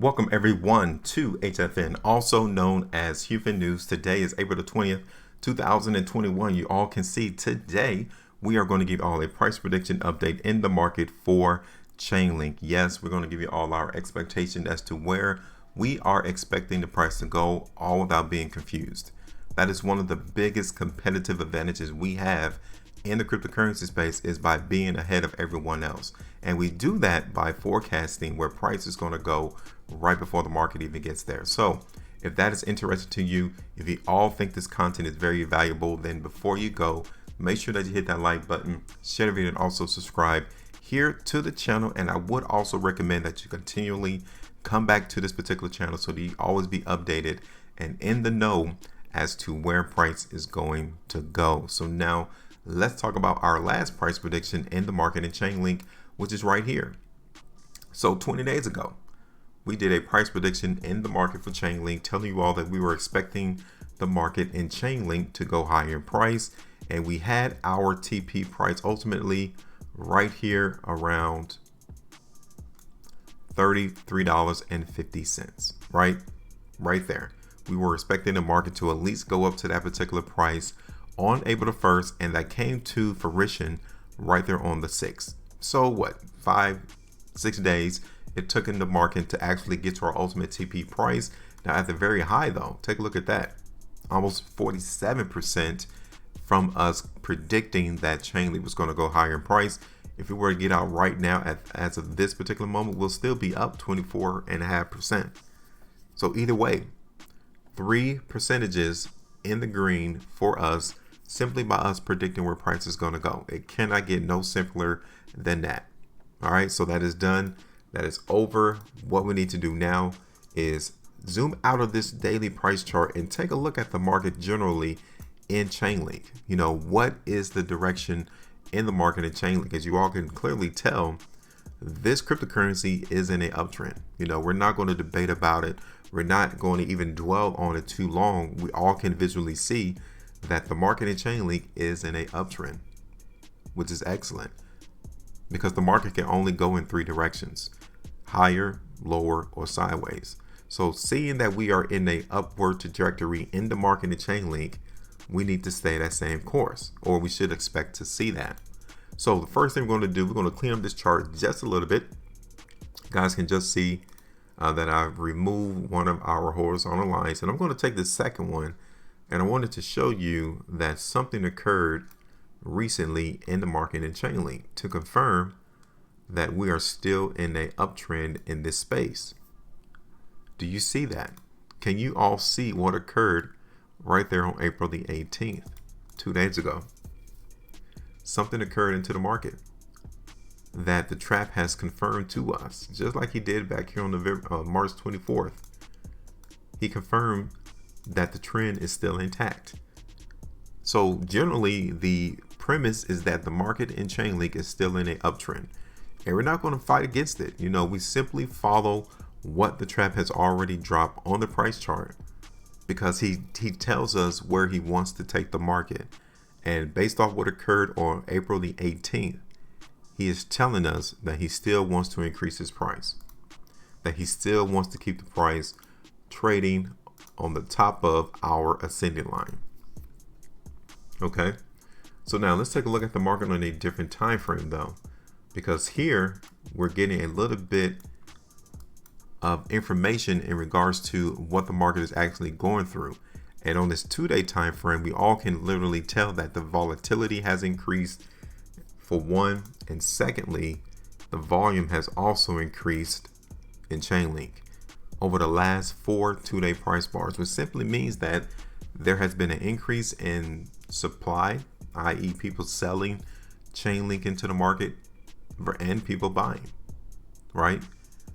Welcome everyone to HueFin, also known as HueFin News. Today is April the 20th, 2021. You all can see today we are going to give you all a price prediction update in the market for Chainlink. Yes, we're going to give you all our expectation as to where we are expecting the price to go, all without being confused. That is one of the biggest competitive advantages we have in the cryptocurrency space, is by being ahead of everyone else. And we do that by forecasting where price is going to go right before the market even gets there. So if that is interesting to you, if you all think this content is very valuable, then before you go, make sure that you hit that like button, share the video, and also subscribe here to the channel. And I would also recommend that you continually come back to this particular channel so that you always be updated and in the know as to where price is going to go. So now let's talk about our last price prediction in the market in Chainlink, which is right here. So 20 days ago, we did a price prediction in the market for Chainlink, telling you all that we were expecting the market in Chainlink to go higher in price. And we had our TP price ultimately right here around $33.50, right there. We were expecting the market to at least go up to that particular price on April the 1st, and that came to fruition right there on the 6th. So what, 5-6 days it took in the market to actually get to our ultimate TP price. Now at the very high though, take a look at that, almost 47% from us predicting that Chainlink was going to go higher in price. If we were to get out right now as of this particular moment, we'll still be up 24.5%. So either way, 3 percentages in the green for us, simply by us predicting where price is going to go. It cannot get no simpler than that. All right, so that is done. That is over. What we need to do now is zoom out of this daily price chart and take a look at the market generally in Chainlink. You know, what is the direction in the market in Chainlink? As you all can clearly tell, this cryptocurrency is in an uptrend. You know, we're not going to debate about it. We're not going to even dwell on it too long. We all can visually see that the market in Chainlink is in an uptrend, which is excellent, because the market can only go in 3 directions: higher, lower, or sideways. So seeing that we are in a upward trajectory in the market in Chainlink, we need to stay that same course, or we should expect to see that. So the first thing we're going to do, we're going to clean up this chart just a little bit. You guys can just see that I've removed one of our horizontal lines, and I'm going to take the second one, and I wanted to show you that something occurred recently in the market in Chainlink to confirm that we are still in a uptrend in this space. Do you see that? Can you all see what occurred right there on April the 18th, 2 days ago? Something occurred into the market that the trap has confirmed to us, just like he did back here on March 24th. He confirmed that the trend is still intact. So generally, the premise is that the market in Chainlink is still in an uptrend, and we're not going to fight against it. You know, we simply follow what the trap has already dropped on the price chart, because he tells us where he wants to take the market. And based off what occurred on April the 18th, he is telling us that he still wants to increase his price, that he still wants to keep the price trading on the top of our ascending line. Okay, so now let's take a look at the market on a different time frame though, because here we're getting a little bit of information in regards to what the market is actually going through. And on this 2-day time frame, we all can literally tell that the volatility has increased, for one, and secondly, the volume has also increased in Chainlink over the last 4 2-day price bars, which simply means that there has been an increase in supply, i.e. people selling Chainlink into the market and people buying, right?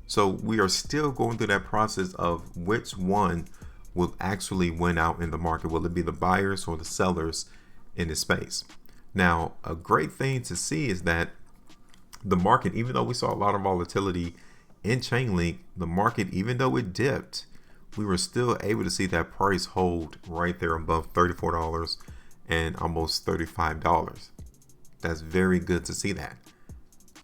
So we are still going through that process of which one will actually win out in the market. Will it be the buyers or the sellers in this space? Now, a great thing to see is that the market, even though we saw a lot of volatility in Chainlink, the market, even though it dipped, we were still able to see that price hold right there above $34 and almost $35. That's very good to see that.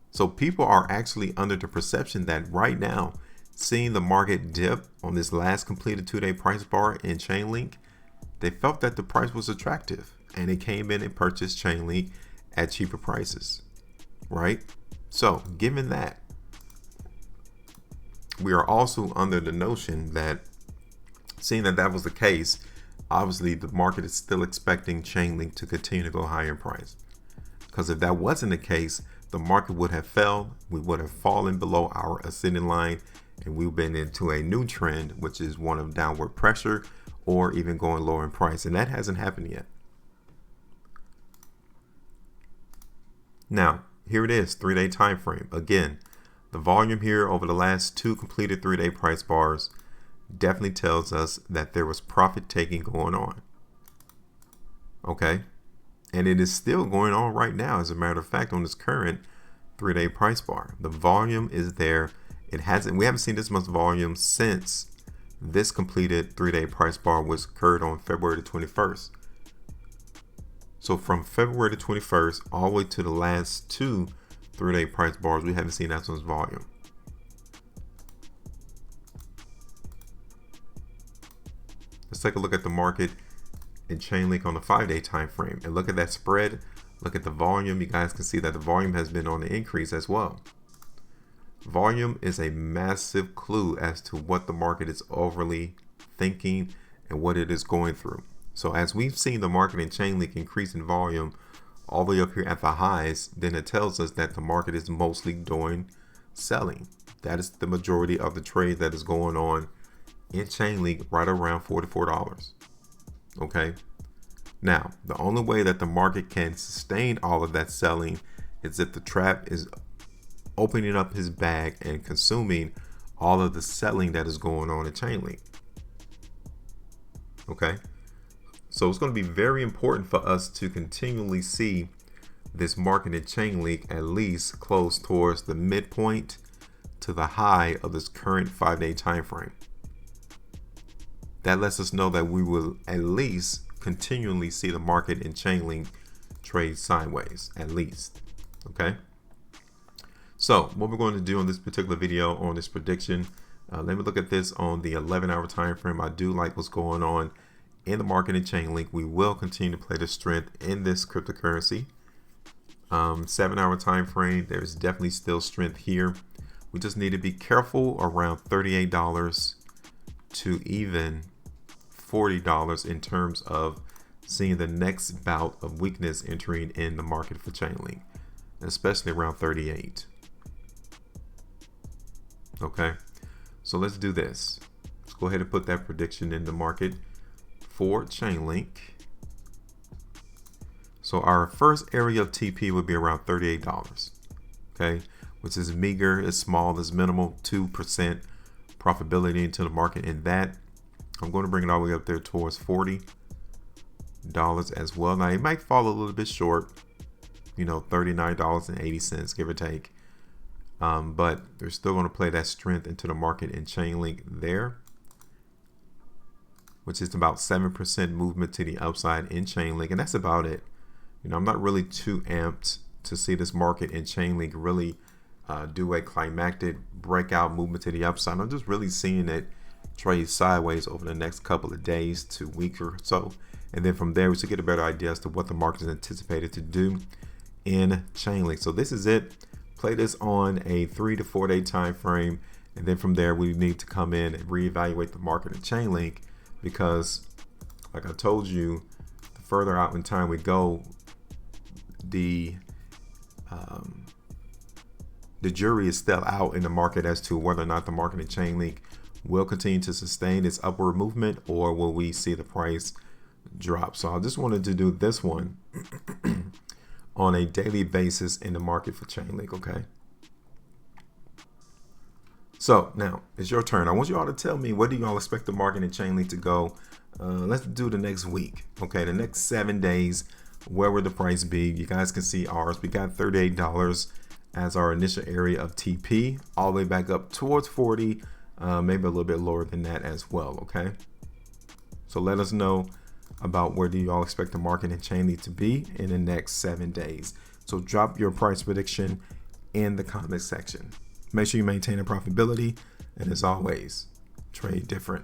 So people are actually under the perception that right now seeing the market dip on this last completed 2-day price bar in Chainlink, they felt that the price was attractive and they came in and purchased Chainlink at cheaper prices, right? So given that, we are also under the notion that seeing that that was the case, obviously the market is still expecting Chainlink to continue to go higher in price. Because if that wasn't the case, the market would have fell, we would have fallen below our ascending line, and we've been into a new trend, which is one of downward pressure or even going lower in price. And that hasn't happened yet. Now, here it is, 3-day time frame. Again, the volume here over the last 2 completed 3-day price bars definitely tells us that there was profit taking going on. Okay. And it is still going on right now. As a matter of fact, on this current 3-day price bar, the volume is there. We haven't seen this much volume since this completed 3-day price bar was occurred on February the 21st. So from February the 21st all the way to the last 2 3-day price bars, we haven't seen that much volume. Let's take a look at the market in Chainlink on the 5-day time frame and look at that spread. Look at the volume. You guys can see that the volume has been on the increase as well. Volume is a massive clue as to what the market is overly thinking and what it is going through. So as we've seen the market in Chainlink increase in volume all the way up here at the highs, then it tells us that the market is mostly doing selling. That is the majority of the trade that is going on in Chainlink, right around $44. Okay. Now, the only way that the market can sustain all of that selling is if the trap is opening up his bag and consuming all of the selling that is going on in Chainlink. Okay. So it's going to be very important for us to continually see this market in Chainlink at least close towards the midpoint to the high of this current 5-day time frame. That lets us know that we will at least continually see the market in Chainlink trade sideways, at least. Okay. So what we're going to do on this particular video on this prediction, let me look at this on the 11-hour time frame. I do like what's going on in the market in Chainlink. We will continue to play the strength in this cryptocurrency. 7-hour time frame, there's definitely still strength here. We just need to be careful around $38 to even $40 in terms of seeing the next bout of weakness entering in the market for Chainlink, especially around 38. Okay, so let's do this. Let's go ahead and put that prediction in the market for Chainlink. So our first area of TP would be around $38. Okay, which is meager, is small, is minimal, 2% profitability into the market. And that I'm going to bring it all the way up there towards $40 as well. Now it might fall a little bit short, you know, $39.80, give or take. But they're still going to play that strength into the market in Chainlink there, which is about 7% movement to the upside in Chainlink. And that's about it. You know, I'm not really too amped to see this market in Chainlink really do a climactic breakout movement to the upside. I'm just really seeing it trade sideways over the next couple of days to weeks or so. And then from there, we should get a better idea as to what the market is anticipated to do in Chainlink. So this is it. Play this on a 3 to 4 day time frame. And then from there, we need to come in and reevaluate the market in Chainlink, because like I told you, the further out in time we go, the jury is still out in the market as to whether or not the market in Chainlink will continue to sustain its upward movement, or will we see the price drop. So I just wanted to do this one on a daily basis in the market for Chainlink. Okay, so now it's your turn. I want you all to tell me, what do you all expect the market in Chainlink to go? Let's do the next week. Okay, the next 7 days, where would the price be? You guys can see ours. We got $38 as our initial area of TP, all the way back up towards 40, maybe a little bit lower than that as well. Okay, so let us know about where do you all expect the market in Chainlink to be in the next 7 days. So drop your price prediction in the comment section. Make sure you maintain a profitability, And as always, trade different.